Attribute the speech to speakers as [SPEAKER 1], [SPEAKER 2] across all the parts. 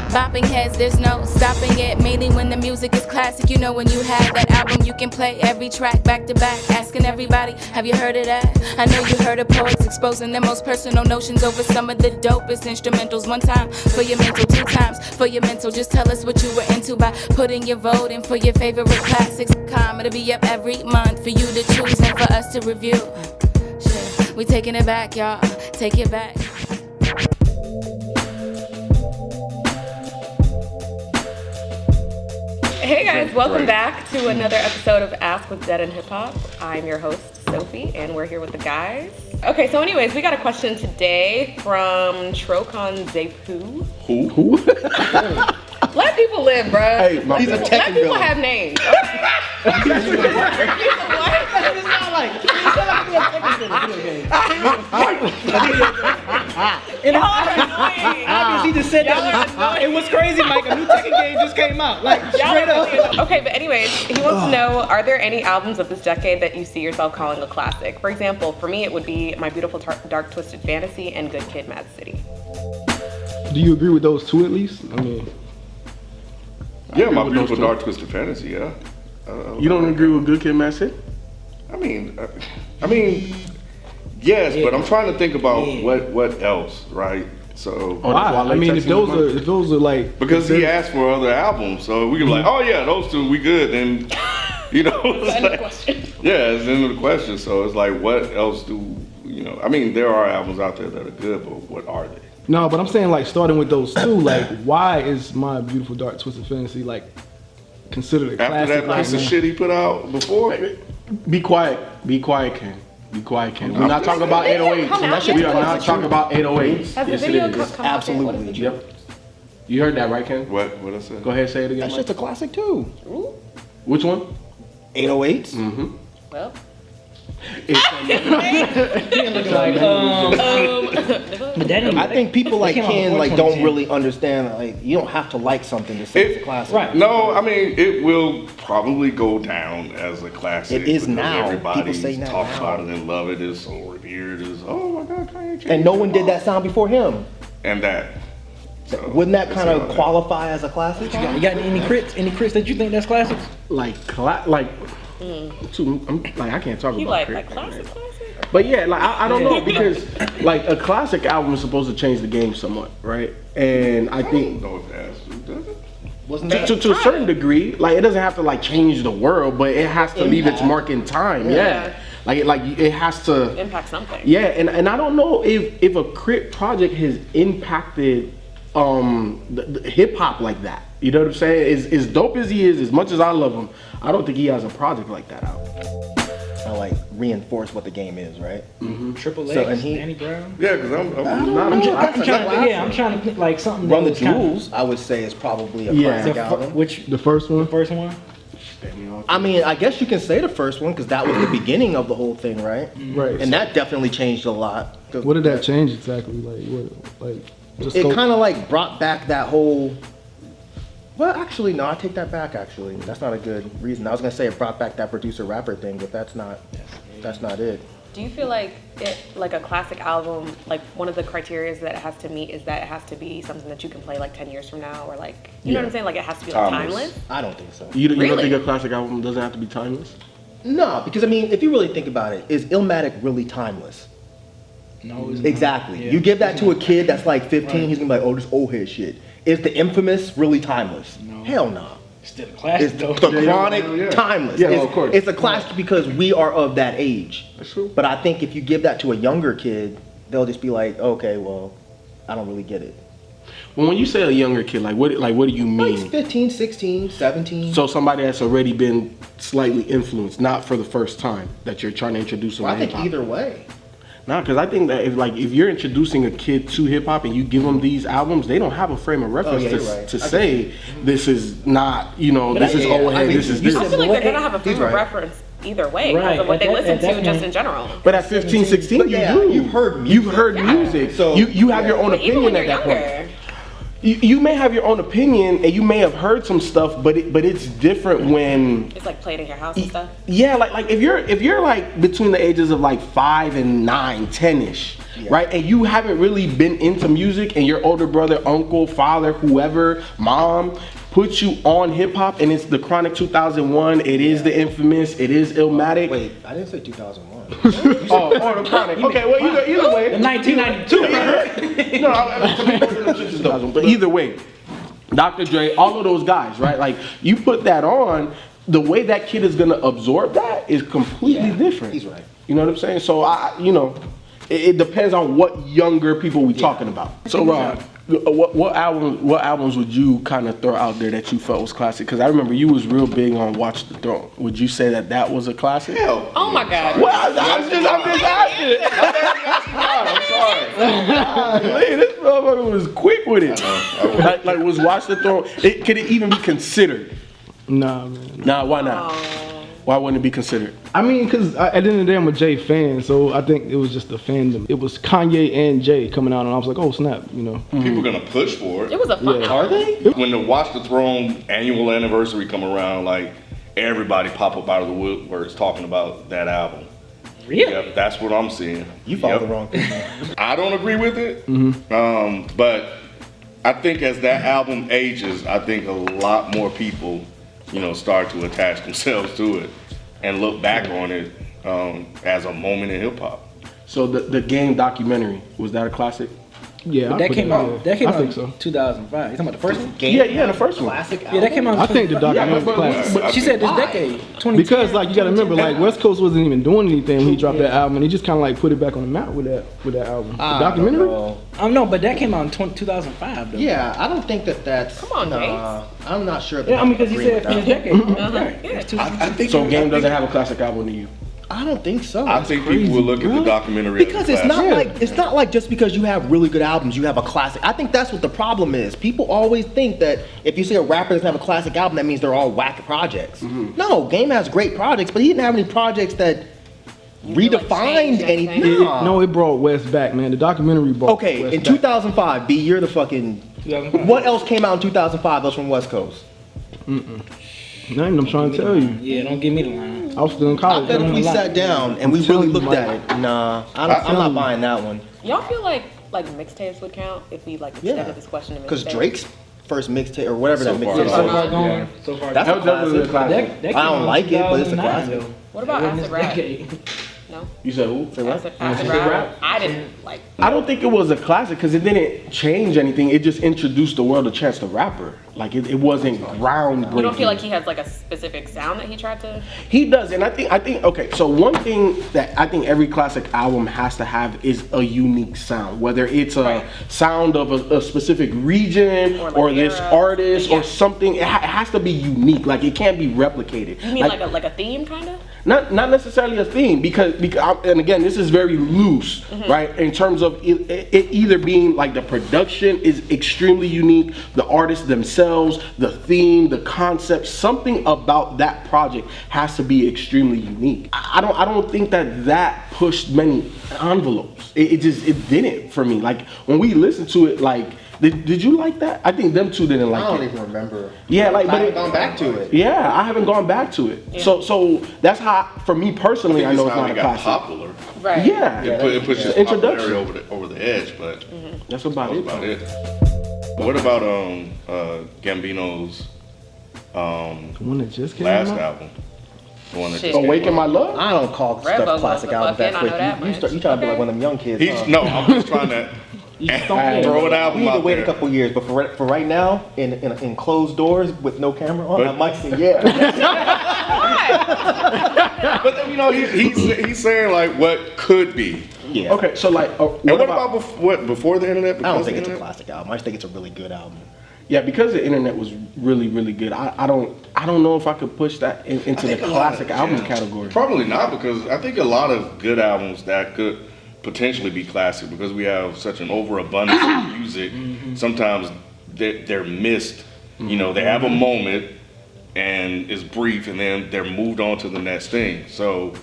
[SPEAKER 1] Bopping heads, there's no stopping it. Mainly when the music is classic. You know when you have that album, you can play every track back to back. Asking everybody, have you heard of that? I know you heard of poets exposing their most personal notions over some of the dopest instrumentals. One time for your mental, 2 times for your mental. Just tell us what you were into by putting your vote in for your favorite classics. It'll be up every month for you to choose and for us to review. Shit, we taking it back, y'all. Take it back.
[SPEAKER 2] Hey guys, welcome back to another episode of Ask DEHH. I'm your host, Sophie, and we're here with the guys. Okay, so anyways, we got a question today from Trocon Zepu.
[SPEAKER 3] Who?
[SPEAKER 2] Let people live, bruh.
[SPEAKER 3] Hey, he's a tech
[SPEAKER 2] Let people have names. Okay?
[SPEAKER 4] He just said that. It was crazy, Mike. A new Tekken game just came out. Like, straight up.
[SPEAKER 2] Okay, but anyways, he wants to know, are there any albums of this decade that you see yourself calling a classic? For example, for me, it would be My Beautiful Dark Twisted Fantasy and Good Kid, Mad City.
[SPEAKER 3] Do you agree with those two at least? I mean,
[SPEAKER 5] yeah, My Beautiful Dark Twisted Fantasy, yeah.
[SPEAKER 3] You don't agree with Good Kid, Mad City?
[SPEAKER 5] I mean, yes, but I'm trying to think about what else, right? So
[SPEAKER 3] why? I mean, if those are like,
[SPEAKER 5] because he asked for other albums, so we can be like, oh yeah, those two, we good, and you know, it's
[SPEAKER 2] end of the question.
[SPEAKER 5] Yeah, it's the end of the question. So it's like, what else do you know? I mean, there are albums out there that are good, but what are they?
[SPEAKER 3] No, but I'm saying like starting with those two, like why is My Beautiful Dark Twisted Fantasy like considered a classic?
[SPEAKER 5] After that piece of shit he put out before?
[SPEAKER 3] Be quiet, Ken. Be quiet, Ken. We're not talking about 808s. We are not talking about 808s.
[SPEAKER 2] Has the video come out?
[SPEAKER 4] Absolutely.
[SPEAKER 3] Yep. You heard that, right, Ken?
[SPEAKER 5] What I said?
[SPEAKER 3] Go ahead, say it again.
[SPEAKER 4] That's just a classic too.
[SPEAKER 2] Ooh.
[SPEAKER 3] Which one?
[SPEAKER 4] 808s.
[SPEAKER 3] Mm-hmm.
[SPEAKER 2] Well.
[SPEAKER 4] I think people like Ken like don't really understand. Like you don't have to like something to say it's a classic.
[SPEAKER 5] Right. No, I mean it will probably go down as a classic.
[SPEAKER 4] It is now.
[SPEAKER 5] Everybody
[SPEAKER 4] People say now.
[SPEAKER 5] talks about it and love it. It's so revered. It's oh my God, Kanye changed.
[SPEAKER 4] And no one did that sound before him.
[SPEAKER 5] And that. So,
[SPEAKER 4] wouldn't that kind of qualify as a classic?
[SPEAKER 6] You got any crits? Any crits that you think that's classics?
[SPEAKER 3] I can't talk about
[SPEAKER 2] like classic.
[SPEAKER 3] But yeah, like I don't know because like a classic album is supposed to change the game somewhat, right? And I think
[SPEAKER 5] don't know if it has to, does it?
[SPEAKER 4] Wasn't that
[SPEAKER 3] to a certain degree, like it doesn't have to like change the world, but it has to leave its mark in time. Yeah. Like it has to
[SPEAKER 2] impact something.
[SPEAKER 3] Yeah, and I don't know if a crit project has impacted the hip hop like that. You know what I'm saying? As dope as he is, as much as I love him, I don't think he has a project like that out.
[SPEAKER 4] I like reinforce what the game is, right?
[SPEAKER 3] Mm-hmm.
[SPEAKER 6] Triple X, Danny Brown.
[SPEAKER 5] Yeah, because
[SPEAKER 6] I'm trying to think like something.
[SPEAKER 4] Run the Jewels, I would say, is probably a classic album.
[SPEAKER 3] The first one?
[SPEAKER 6] The first one?
[SPEAKER 4] I mean, I guess you can say the first one because that was the beginning of the whole thing, right?
[SPEAKER 3] Right.
[SPEAKER 4] And that definitely changed a lot.
[SPEAKER 3] What did that change exactly?
[SPEAKER 4] It kind of like brought back that whole. Well, actually, no, I take that back. Actually, that's not a good reason. I was gonna say it brought back that producer rapper thing, but that's not it.
[SPEAKER 2] Do you feel like a classic album, like one of the criteria that it has to meet is that it has to be something that you can play like 10 years from now, or like you know what I'm saying? Like it has to be like timeless.
[SPEAKER 4] I don't think so.
[SPEAKER 3] You don't think a classic album doesn't have to be timeless?
[SPEAKER 4] No, because I mean, if you really think about it, is Illmatic really timeless?
[SPEAKER 6] No, it's
[SPEAKER 4] exactly.
[SPEAKER 6] Not. Yeah.
[SPEAKER 4] You give that to a kid that's like 15, he's gonna be like, oh, this old head shit. Is the Infamous really timeless?
[SPEAKER 6] No.
[SPEAKER 4] Hell no.
[SPEAKER 6] Still a classic though.
[SPEAKER 4] The Chronic, timeless.
[SPEAKER 3] Yeah, of course.
[SPEAKER 4] It's a classic because we are of that age.
[SPEAKER 3] That's true.
[SPEAKER 4] But I think if you give that to a younger kid, they'll just be like, okay, well, I don't really get it.
[SPEAKER 3] Well, when you say a younger kid, what do you mean?
[SPEAKER 4] Like 15, 16, 17.
[SPEAKER 3] So somebody that's already been slightly influenced, not for the first time, that you're trying to introduce them to
[SPEAKER 4] I think
[SPEAKER 3] hip-hop.
[SPEAKER 4] either way.
[SPEAKER 3] Nah, because I think that if you're introducing a kid to hip hop and you give them these albums, they don't have a frame of reference to say this is not, this is old head, this is this.
[SPEAKER 2] I feel like they're gonna have a frame of reference either way because of what they listen to just in general.
[SPEAKER 3] But at 15, 16, you do.
[SPEAKER 4] You've heard music.
[SPEAKER 3] So you have your own opinion at that point. You may have your own opinion and you may have heard some stuff, but it's different when
[SPEAKER 2] It's like played in your house and stuff.
[SPEAKER 3] yeah, like if you're like between the ages of like 5 and 9, 10ish, right, and you haven't really been into music, and your older brother, uncle, father, whoever, mom puts you on hip hop, and it's the Chronic 2001, it is the Infamous, it is Illmatic.
[SPEAKER 4] Wait, I didn't say 2001.
[SPEAKER 3] Oh, the Chronic. Okay, well either way.
[SPEAKER 6] In 1992.
[SPEAKER 3] No, but either way, Dr. Dre, all of those guys, right? Like you put that on, the way that kid is gonna absorb that is completely different.
[SPEAKER 4] He's right.
[SPEAKER 3] You know what I'm saying? So it depends on what younger people we talking about. So Rod, what albums would you kind of throw out there that you felt was classic? Because I remember you was real big on Watch the Throne. Would you say that was a classic?
[SPEAKER 5] Hell.
[SPEAKER 2] Oh my God.
[SPEAKER 3] Well, I'm just asking. I'm sorry. This motherfucker was quick with it. Like was Watch the Throne? Could it even be considered?
[SPEAKER 6] Nah, man.
[SPEAKER 3] Nah, why not? Why wouldn't it be considered?
[SPEAKER 6] I mean, because at the end of the day, I'm a Jay fan, so I think it was just the fandom. It was Kanye and Jay coming out, and I was like, oh snap, you know.
[SPEAKER 5] People are gonna push for it.
[SPEAKER 2] It was a fun.
[SPEAKER 4] Are they?
[SPEAKER 5] When the Watch the Throne annual anniversary come around, like everybody pop up out of the woodworks talking about that album.
[SPEAKER 2] Really?
[SPEAKER 5] Yep, that's what I'm seeing.
[SPEAKER 4] You followed the wrong thing.
[SPEAKER 5] I don't agree with it, but I think as that album ages, I think a lot more people, start to attach themselves to it and look back on it as a moment in hip hop.
[SPEAKER 3] So the Game documentary, was that a classic?
[SPEAKER 6] Yeah,
[SPEAKER 7] That came out. That came
[SPEAKER 6] I
[SPEAKER 7] out
[SPEAKER 6] think
[SPEAKER 7] in
[SPEAKER 6] so.
[SPEAKER 7] 2005. You talking about the first one?
[SPEAKER 3] Yeah, the first one.
[SPEAKER 4] Classic
[SPEAKER 7] Yeah, that came out.
[SPEAKER 6] I think the documentary was classic.
[SPEAKER 7] But she said this decade. 2010.
[SPEAKER 6] Because like you gotta remember, like West Coast wasn't even doing anything when he dropped that album, and he just kind of like put it back on the map with that album. The documentary.
[SPEAKER 7] No, but that came out in 2005 though.
[SPEAKER 4] Yeah, I don't think that's.
[SPEAKER 2] Come on, James.
[SPEAKER 4] I'm not sure.
[SPEAKER 7] Yeah, I mean, because he said for this decade. Right.
[SPEAKER 2] Yeah.
[SPEAKER 5] I think
[SPEAKER 3] So Game doesn't have a classic album to you?
[SPEAKER 4] I don't think so.
[SPEAKER 5] I think people will look at the documentary
[SPEAKER 4] Because
[SPEAKER 5] as a classic.
[SPEAKER 4] it's not like just because you have really good albums, you have a classic. I think that's what the problem is. People always think that if you say a rapper doesn't have a classic album, that means they're all whack projects. No, Game has great projects, but he didn't have any projects that redefined
[SPEAKER 2] changed
[SPEAKER 4] anything.
[SPEAKER 2] anything.
[SPEAKER 6] No, it brought West back, man. The documentary brought
[SPEAKER 4] Okay,
[SPEAKER 6] West
[SPEAKER 4] in
[SPEAKER 6] back.
[SPEAKER 4] 2005, B, you're the fucking.
[SPEAKER 7] 2005.
[SPEAKER 4] What else came out in 2005 that's from West Coast?
[SPEAKER 6] Nothing, I'm trying to tell you.
[SPEAKER 7] Yeah, don't give me the line.
[SPEAKER 6] I was still in
[SPEAKER 4] I
[SPEAKER 6] college.
[SPEAKER 4] bet if we sat down and we really looked at it, nah, I'm not buying that one.
[SPEAKER 2] Y'all feel like mixtapes would count if we extended this question to mixtapes?
[SPEAKER 4] Because Drake's first mixtape or whatever
[SPEAKER 5] So
[SPEAKER 4] that
[SPEAKER 5] far,
[SPEAKER 4] mixtape
[SPEAKER 5] so
[SPEAKER 7] So
[SPEAKER 4] is.
[SPEAKER 7] far
[SPEAKER 5] Yeah.
[SPEAKER 7] going. So far.
[SPEAKER 4] That's a
[SPEAKER 3] Definitely a
[SPEAKER 4] classic.
[SPEAKER 3] classic.
[SPEAKER 7] That
[SPEAKER 4] I don't
[SPEAKER 7] came out
[SPEAKER 4] like it, but it's a
[SPEAKER 7] 2009,
[SPEAKER 4] classic.
[SPEAKER 7] though.
[SPEAKER 2] What about
[SPEAKER 7] It wasn't
[SPEAKER 2] Acid
[SPEAKER 7] this
[SPEAKER 2] Rap?
[SPEAKER 7] decade.
[SPEAKER 2] No.
[SPEAKER 3] You said who?
[SPEAKER 2] Acid Rap? I didn't like.
[SPEAKER 3] I don't think it was a classic because it didn't change anything. It just introduced the world to Chance the Rapper. Like it wasn't groundbreaking.
[SPEAKER 2] You don't feel like he has like a specific sound that he tried to.
[SPEAKER 3] He does, and I think okay. So one thing that I think every classic album has to have is a unique sound, whether it's a sound of a specific region
[SPEAKER 2] Or like
[SPEAKER 3] or this
[SPEAKER 2] era.
[SPEAKER 3] artist
[SPEAKER 2] Yeah.
[SPEAKER 3] or something. It has to be unique. Like it can't be replicated.
[SPEAKER 2] You mean like a theme kind of?
[SPEAKER 3] Not necessarily a theme because and again this is very loose, right? In terms of it either being like the production is extremely unique, the artists themselves, the theme, the concept, something about that project has to be extremely unique. I don't think that pushed many envelopes. It didn't for me. Like when we listened to it, like. Did you like that? I think them two didn't like
[SPEAKER 4] I don't
[SPEAKER 3] it.
[SPEAKER 4] even remember.
[SPEAKER 3] Yeah, like
[SPEAKER 4] I
[SPEAKER 3] but
[SPEAKER 4] haven't gone back to it.
[SPEAKER 3] Yeah, I haven't gone back to it.
[SPEAKER 2] Yeah.
[SPEAKER 3] So that's how, for me personally, I know it's not a
[SPEAKER 5] got
[SPEAKER 3] classic.
[SPEAKER 5] popular.
[SPEAKER 2] Right.
[SPEAKER 3] Yeah,
[SPEAKER 5] It pushes
[SPEAKER 3] Yeah.
[SPEAKER 5] the popularity
[SPEAKER 3] Introduction.
[SPEAKER 5] over the edge, but
[SPEAKER 3] That's about
[SPEAKER 5] that's
[SPEAKER 3] it.
[SPEAKER 5] about it. What about Gambino's
[SPEAKER 6] One that just came
[SPEAKER 5] last
[SPEAKER 6] out.
[SPEAKER 5] album? The one that
[SPEAKER 2] Shit.
[SPEAKER 5] just came
[SPEAKER 3] Awaken
[SPEAKER 5] out?
[SPEAKER 3] My Love?
[SPEAKER 4] I don't call
[SPEAKER 2] Red
[SPEAKER 4] stuff
[SPEAKER 2] Bubble
[SPEAKER 4] classic
[SPEAKER 2] was the
[SPEAKER 4] albums that
[SPEAKER 2] fuck in, I
[SPEAKER 4] quick.
[SPEAKER 2] know that
[SPEAKER 4] You
[SPEAKER 2] much.
[SPEAKER 4] try to be
[SPEAKER 2] Okay.
[SPEAKER 4] like one of them young kids.
[SPEAKER 5] He's no, I'm just trying to throw an
[SPEAKER 4] We
[SPEAKER 5] album
[SPEAKER 4] need to
[SPEAKER 5] out
[SPEAKER 4] wait a
[SPEAKER 5] there.
[SPEAKER 4] couple years, but for right now, in closed doors with no camera on,
[SPEAKER 5] But-
[SPEAKER 4] I might say yeah.
[SPEAKER 5] But then, he's saying like what could be.
[SPEAKER 4] Yeah.
[SPEAKER 3] Okay, so like,
[SPEAKER 5] And what about before the internet?
[SPEAKER 4] I don't
[SPEAKER 5] Because
[SPEAKER 4] think
[SPEAKER 5] of
[SPEAKER 4] it's
[SPEAKER 5] the
[SPEAKER 4] a
[SPEAKER 5] internet?
[SPEAKER 4] classic album. I just think it's a really good album.
[SPEAKER 3] yeah, because the internet was really, really good. I don't know if I could push that into the
[SPEAKER 5] think a lot
[SPEAKER 3] classic
[SPEAKER 5] of-
[SPEAKER 3] album
[SPEAKER 5] yeah.
[SPEAKER 3] category.
[SPEAKER 5] Probably not, because I think a lot of good albums that could potentially be classic because we have such an overabundance of music. Sometimes they're missed. They have a moment and it's brief, and then they're moved on to the next thing. So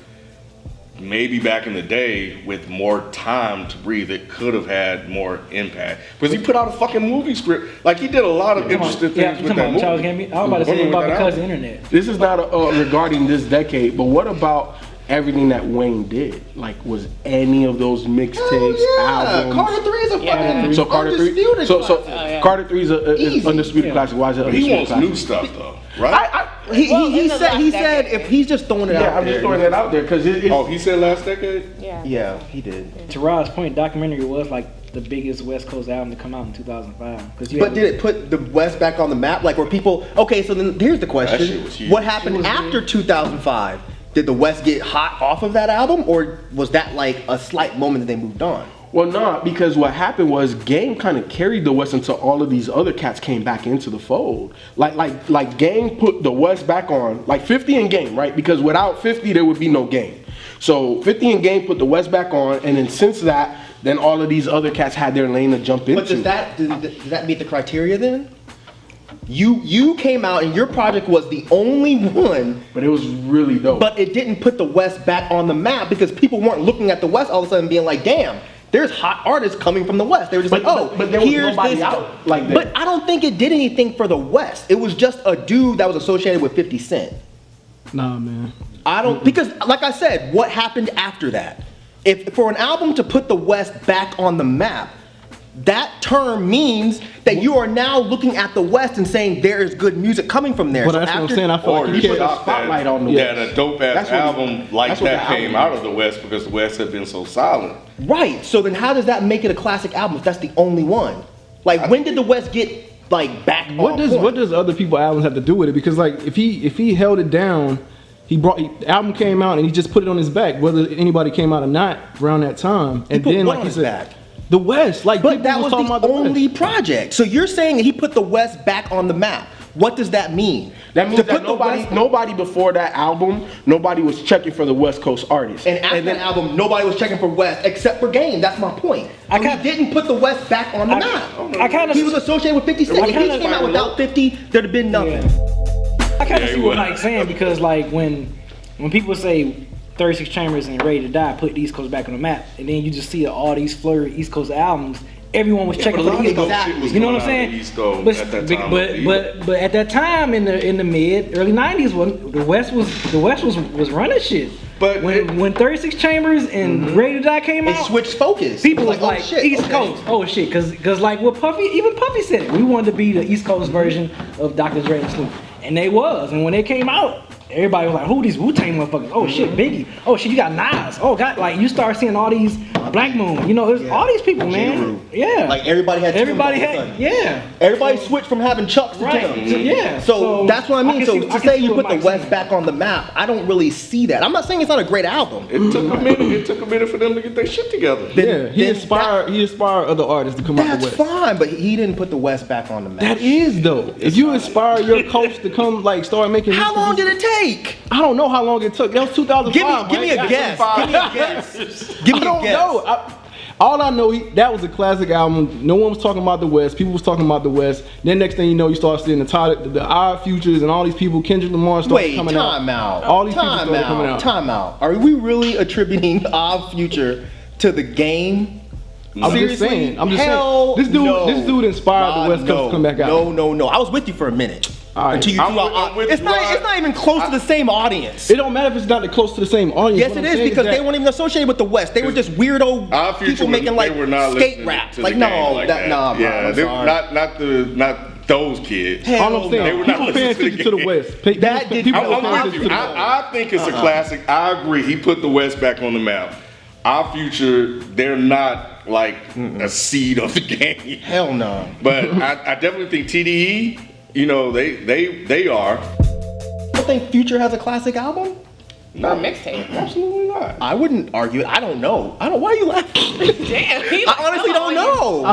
[SPEAKER 5] maybe back in the day with more time to breathe, it could have had more impact. Because he put out a fucking movie script. Like he did a lot of interesting things with that movie.
[SPEAKER 7] Charles Gambino. I was about to say about because of the internet.
[SPEAKER 3] This is not regarding this decade, but what about everything that Wayne did? Like, was any of those mixtapes, albums?
[SPEAKER 4] Carter 3 is a fucking
[SPEAKER 3] so Carter 3.
[SPEAKER 4] undisputed
[SPEAKER 3] So Carter 3 is an undisputed classic. Why is it
[SPEAKER 5] He
[SPEAKER 3] undisputed
[SPEAKER 5] wants new
[SPEAKER 3] classic?
[SPEAKER 5] stuff though, right?
[SPEAKER 4] He said if he's just throwing it out there.
[SPEAKER 3] I'm just throwing that out there because
[SPEAKER 5] He said last decade?
[SPEAKER 4] Yeah, he did.
[SPEAKER 7] To Rod's point, documentary was like the biggest West Coast album to come out in 2005.
[SPEAKER 4] But did it put the West back on the map? Like, were people okay? So then here's the
[SPEAKER 5] That shit
[SPEAKER 4] question:
[SPEAKER 5] was huge.
[SPEAKER 4] what happened after 2005? Did the West get hot off of that album, or was that like a slight moment that they moved on?
[SPEAKER 3] Well, no, because what happened was Game kind of carried the West until all of these other cats came back into the fold. Like Game put the West back on, like 50 and Game, right? Because without 50, there would be no Game. So 50 and Game put the West back on, and then since that, then all of these other cats had their lane to jump into.
[SPEAKER 4] But does that meet the criteria then? You came out and your project was the only one,
[SPEAKER 3] But it was really dope.
[SPEAKER 4] but it didn't put the West back on the map because people weren't looking at the West all of a sudden being like, damn, there's hot artists coming from the West. They were just
[SPEAKER 3] But-
[SPEAKER 4] like, oh,
[SPEAKER 3] but there was
[SPEAKER 4] here's
[SPEAKER 3] nobody
[SPEAKER 4] this.
[SPEAKER 3] out like that.
[SPEAKER 4] But I don't think it did anything for the West. It was just a dude that was associated with 50 Cent.
[SPEAKER 6] Nah, man.
[SPEAKER 4] I don't, because like I said, what happened after that? If for an album to put the West back on the map, that term means that you are now looking at the West and saying there is good music coming from there.
[SPEAKER 6] Well,
[SPEAKER 4] So
[SPEAKER 6] that's what I'm
[SPEAKER 4] after-
[SPEAKER 6] saying. I feel
[SPEAKER 5] Or
[SPEAKER 6] like
[SPEAKER 5] you
[SPEAKER 6] you
[SPEAKER 5] put
[SPEAKER 6] can't.
[SPEAKER 5] out
[SPEAKER 3] spotlight on the
[SPEAKER 5] that
[SPEAKER 3] West.
[SPEAKER 5] a dope ass
[SPEAKER 3] That's what
[SPEAKER 5] album like
[SPEAKER 3] that's what
[SPEAKER 5] that
[SPEAKER 3] the
[SPEAKER 5] came
[SPEAKER 3] album
[SPEAKER 5] out of the West because the West had been so silent.
[SPEAKER 4] Right. So then how does that make it a classic album if that's the only one? Like when did the West get like back
[SPEAKER 6] What
[SPEAKER 4] on
[SPEAKER 6] does
[SPEAKER 4] point?
[SPEAKER 6] what does other people albums have to do with it? Because like if he held it down, the album came out and he just put it on his back, whether anybody came out or not around that time. And
[SPEAKER 4] put
[SPEAKER 6] then
[SPEAKER 4] what
[SPEAKER 6] like
[SPEAKER 4] on
[SPEAKER 6] he
[SPEAKER 4] his
[SPEAKER 6] said,
[SPEAKER 4] back?
[SPEAKER 6] the West. Like
[SPEAKER 4] But
[SPEAKER 6] people
[SPEAKER 4] that was
[SPEAKER 6] talking
[SPEAKER 4] the
[SPEAKER 6] about
[SPEAKER 4] only
[SPEAKER 6] West.
[SPEAKER 4] project. So you're saying that he put the West back on the map. What does that mean?
[SPEAKER 3] That means
[SPEAKER 4] To
[SPEAKER 3] that
[SPEAKER 4] put the West-
[SPEAKER 3] nobody before that album, nobody was checking for the West Coast artists.
[SPEAKER 4] And after that album, nobody was checking for West except for Game. That's my point.
[SPEAKER 7] I
[SPEAKER 4] So
[SPEAKER 7] kinda-
[SPEAKER 4] he didn't put the West back on the map.
[SPEAKER 7] I kind of
[SPEAKER 4] He was associated with 50 Cent.
[SPEAKER 7] I
[SPEAKER 4] If he
[SPEAKER 7] kinda-
[SPEAKER 4] came out without 50, there'd have been nothing.
[SPEAKER 7] I kind of
[SPEAKER 5] Yeah,
[SPEAKER 7] see
[SPEAKER 5] he
[SPEAKER 7] what
[SPEAKER 5] was.
[SPEAKER 7] Mike's saying because like when people say 36 Chambers and Ready to Die put the East Coast back on the map, and then you just see all these flurry East Coast albums. Everyone was checking
[SPEAKER 5] but a
[SPEAKER 7] for
[SPEAKER 5] lot
[SPEAKER 7] the East
[SPEAKER 5] of
[SPEAKER 7] Coast.
[SPEAKER 5] dope shit was
[SPEAKER 7] You know what I'm
[SPEAKER 5] coming out of
[SPEAKER 7] saying?
[SPEAKER 5] the East Coast
[SPEAKER 7] But
[SPEAKER 5] at that time.
[SPEAKER 7] but at that time in the mid early 90s when the West was running shit.
[SPEAKER 5] But
[SPEAKER 7] when 36 Chambers and Ready to Die came
[SPEAKER 4] It
[SPEAKER 7] out,
[SPEAKER 4] switched focus.
[SPEAKER 7] people
[SPEAKER 4] It
[SPEAKER 7] was like,
[SPEAKER 4] oh, shit,
[SPEAKER 7] East
[SPEAKER 4] okay.
[SPEAKER 7] Coast. Oh shit, cause like what even Puffy said it. We wanted to be the East Coast version of Dr. Dre and Snoop. And they was. And when they came out, everybody was like, who these Wu-Tang motherfuckers? Oh shit, Biggie. Oh shit, you got Nas. Oh god, like you start seeing all these Black Moon. You know, there's all these people, man. Yeah.
[SPEAKER 4] Like everybody had Timbs all of a sudden.
[SPEAKER 7] yeah.
[SPEAKER 4] Everybody switched from having Chucks to
[SPEAKER 7] Right.
[SPEAKER 4] Timbs.
[SPEAKER 7] So, yeah.
[SPEAKER 4] So that's what I mean.
[SPEAKER 7] can
[SPEAKER 4] So
[SPEAKER 7] see-
[SPEAKER 4] to
[SPEAKER 7] I can
[SPEAKER 4] say
[SPEAKER 7] see
[SPEAKER 4] you
[SPEAKER 7] what
[SPEAKER 4] put the
[SPEAKER 7] Mike's
[SPEAKER 4] West
[SPEAKER 7] saying.
[SPEAKER 4] back on the map, I don't really see that. I'm not saying it's not a great album.
[SPEAKER 5] It took a minute. It took a minute for them to get their shit together.
[SPEAKER 6] Yeah, he
[SPEAKER 4] then
[SPEAKER 6] inspired other artists to come out the
[SPEAKER 4] That's
[SPEAKER 6] West.
[SPEAKER 4] fine, but he didn't put the West back on the map.
[SPEAKER 6] That is though. If you inspire your coach to come like start making.
[SPEAKER 4] How long did it take?
[SPEAKER 6] I don't know how long it took. That was 2005.
[SPEAKER 4] Give me a
[SPEAKER 6] Mike.
[SPEAKER 4] guess. Give me a guess. Give me
[SPEAKER 6] I don't
[SPEAKER 4] a guess.
[SPEAKER 6] know. All I know, that was a classic album. No one was talking about the West. People was talking about the West. Then next thing you know, you start seeing the Odd Futures and all these people. Kendrick Lamar started
[SPEAKER 4] Wait,
[SPEAKER 6] coming
[SPEAKER 4] time out.
[SPEAKER 6] All these people started coming out.
[SPEAKER 4] Time out. Are we really attributing Odd Future to the Game?
[SPEAKER 6] I'm
[SPEAKER 4] Seriously?
[SPEAKER 6] just saying. I'm just
[SPEAKER 4] Hell
[SPEAKER 6] saying.
[SPEAKER 4] no.
[SPEAKER 6] This dude inspired the West Coast to come back out.
[SPEAKER 4] No. I was with you for a minute.
[SPEAKER 6] All right.
[SPEAKER 4] Until you
[SPEAKER 5] I'm
[SPEAKER 4] threw out
[SPEAKER 5] with- I'm with
[SPEAKER 4] it's
[SPEAKER 5] you,
[SPEAKER 4] not.
[SPEAKER 5] Rod.
[SPEAKER 4] It's not even close to the same audience.
[SPEAKER 6] It don't matter if it's not close to the same audience.
[SPEAKER 4] Yes,
[SPEAKER 6] What
[SPEAKER 4] it
[SPEAKER 6] I'm
[SPEAKER 4] is
[SPEAKER 6] saying
[SPEAKER 4] because
[SPEAKER 6] that
[SPEAKER 4] they weren't even associated with the West. They were just weirdo
[SPEAKER 5] Our Future
[SPEAKER 4] people
[SPEAKER 5] was-
[SPEAKER 4] making like
[SPEAKER 5] they were not
[SPEAKER 4] skate
[SPEAKER 5] listening
[SPEAKER 4] rap.
[SPEAKER 5] to
[SPEAKER 4] Like
[SPEAKER 5] the
[SPEAKER 4] no,
[SPEAKER 5] Game like that.
[SPEAKER 4] nah, bro.
[SPEAKER 5] Yeah,
[SPEAKER 4] I'm
[SPEAKER 5] they,
[SPEAKER 4] sorry.
[SPEAKER 5] not those kids.
[SPEAKER 4] Hell
[SPEAKER 6] all I'm saying,
[SPEAKER 5] They were not
[SPEAKER 6] people paying
[SPEAKER 5] listening
[SPEAKER 6] attention to the
[SPEAKER 5] Game.
[SPEAKER 6] West.
[SPEAKER 4] That did-
[SPEAKER 6] People
[SPEAKER 5] I'm
[SPEAKER 6] paying
[SPEAKER 5] with
[SPEAKER 6] attention
[SPEAKER 5] you.
[SPEAKER 6] to the West.
[SPEAKER 5] I think it's a classic. I agree. He put the West back on the map. Our Future, they're not like a seed of the Game.
[SPEAKER 4] Hell no.
[SPEAKER 5] But I definitely think TDE, you know, they are.
[SPEAKER 4] You think Future has a classic album?
[SPEAKER 2] Or a mixtape.
[SPEAKER 5] Absolutely not.
[SPEAKER 4] I wouldn't argue it. I don't know. Why are you laughing?
[SPEAKER 2] Damn.
[SPEAKER 4] I honestly don't know.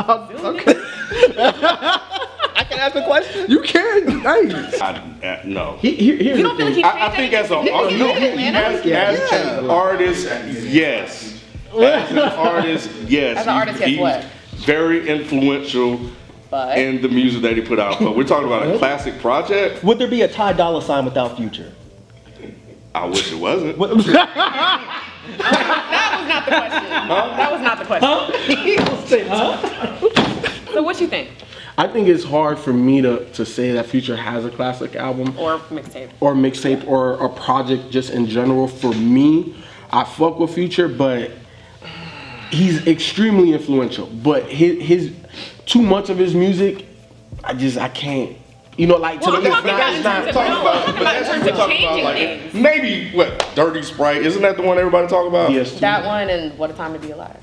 [SPEAKER 4] I can ask a question.
[SPEAKER 6] You can. Hey.
[SPEAKER 5] No.
[SPEAKER 3] Here's
[SPEAKER 2] You don't feel like he
[SPEAKER 5] I think as an artist, yes. As an artist, yes.
[SPEAKER 2] As an artist, yes,
[SPEAKER 5] He's
[SPEAKER 2] what?
[SPEAKER 5] very influential
[SPEAKER 2] But
[SPEAKER 5] in the music that he put out. But we're talking about a classic project.
[SPEAKER 4] Would there be a Ty Dolla $ign without Future?
[SPEAKER 5] I wish it wasn't.
[SPEAKER 2] That was not the question. That was not the question.
[SPEAKER 7] He gonna say, huh?
[SPEAKER 2] So what you think?
[SPEAKER 3] I think it's hard for me to say that Future has a classic album
[SPEAKER 2] Or mixtape.
[SPEAKER 3] or a project just in general. For me, I fuck with Future, but he's extremely influential. But his too much of his music, I can't. You know, like
[SPEAKER 2] Well,
[SPEAKER 3] to me,
[SPEAKER 2] I'm talking about in terms of changing things.
[SPEAKER 5] Maybe what Dirty Sprite? Isn't that the one everybody talk about?
[SPEAKER 3] Yes.
[SPEAKER 2] That one and What a Time to Be Alive.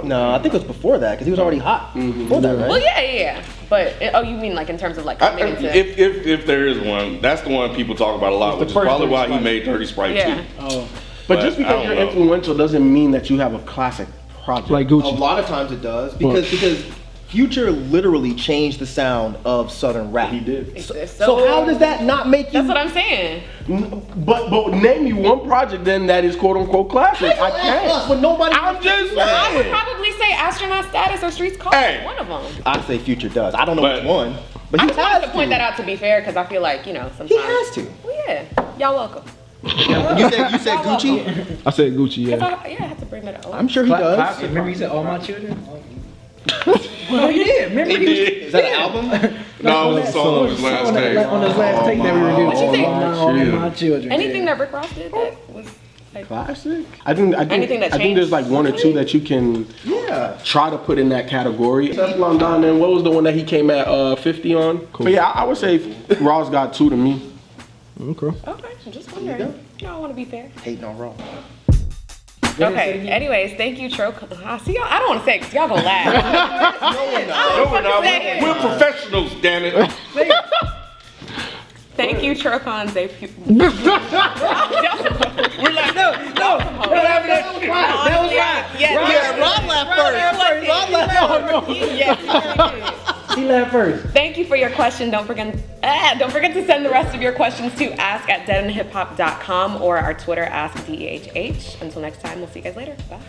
[SPEAKER 4] No, I think it was before that because he was already hot before that, right?
[SPEAKER 2] Well, yeah. But you mean like in terms of like coming into?
[SPEAKER 5] If there is one, that's the one people talk about a lot, which is probably why he made Dirty Sprite
[SPEAKER 2] Yeah.
[SPEAKER 5] too.
[SPEAKER 7] Oh,
[SPEAKER 3] But just
[SPEAKER 5] I
[SPEAKER 3] because
[SPEAKER 5] don't
[SPEAKER 3] you're
[SPEAKER 5] know.
[SPEAKER 3] influential doesn't mean that you have a classic project.
[SPEAKER 6] Like
[SPEAKER 4] A
[SPEAKER 6] Gucci.
[SPEAKER 4] lot of times it does because Future literally changed the sound of Southern rap.
[SPEAKER 3] He did.
[SPEAKER 4] So how does that not make you?
[SPEAKER 2] That's what I'm saying.
[SPEAKER 3] But name me one project then that is quote unquote classic. I can't.
[SPEAKER 4] But nobody.
[SPEAKER 3] I'm just
[SPEAKER 2] I would
[SPEAKER 3] saying.
[SPEAKER 2] probably say Astronaut Status or Streets Call.
[SPEAKER 5] Hey.
[SPEAKER 2] One of them.
[SPEAKER 4] I say Future does. I don't know
[SPEAKER 5] But-
[SPEAKER 4] which one, but
[SPEAKER 2] I
[SPEAKER 4] he
[SPEAKER 2] just wanted
[SPEAKER 4] has
[SPEAKER 2] to point that out to be fair because I feel like sometimes
[SPEAKER 4] He has to.
[SPEAKER 2] Well, yeah. Y'all welcome.
[SPEAKER 4] You said Gucci.
[SPEAKER 6] I said Gucci,
[SPEAKER 2] Cause
[SPEAKER 6] yeah.
[SPEAKER 2] I had to bring that up.
[SPEAKER 4] I'm sure he does.
[SPEAKER 7] remember you said All My Children? Well, he did. Remember
[SPEAKER 5] He did.
[SPEAKER 4] Is that an album?
[SPEAKER 5] No, it was a song on his last tape.
[SPEAKER 7] On his last tape that we reviewed.
[SPEAKER 2] What you think?
[SPEAKER 7] All My Children.
[SPEAKER 2] Anything that Rick Ross did that was like
[SPEAKER 3] Classic? I think
[SPEAKER 2] Anything that
[SPEAKER 3] I think there's like one or two that you can try to put in that category. That's London. And what was the one that he came at 50 on? But yeah, I would say Ross got 2 to me.
[SPEAKER 6] Okay.
[SPEAKER 2] okay. I'm just wondering. I want to be fair.
[SPEAKER 4] Hating on Raw.
[SPEAKER 2] Okay. Anyways, thank you, Tro. See, y'all, I don't want to say it because y'all gonna laugh.
[SPEAKER 5] No, we're not. We're professionals, damn it.
[SPEAKER 2] Thank you, Trocon Zapu.
[SPEAKER 5] We're like, no.
[SPEAKER 7] That was right.
[SPEAKER 2] Yes.
[SPEAKER 4] Rob laughed first.
[SPEAKER 2] Yes.
[SPEAKER 7] He laughed first.
[SPEAKER 2] Thank you for your question. Don't forget to send the rest of your questions to ask@deadandhiphop.com or our Twitter, AskDEHH. Until next time, we'll see you guys later. Bye.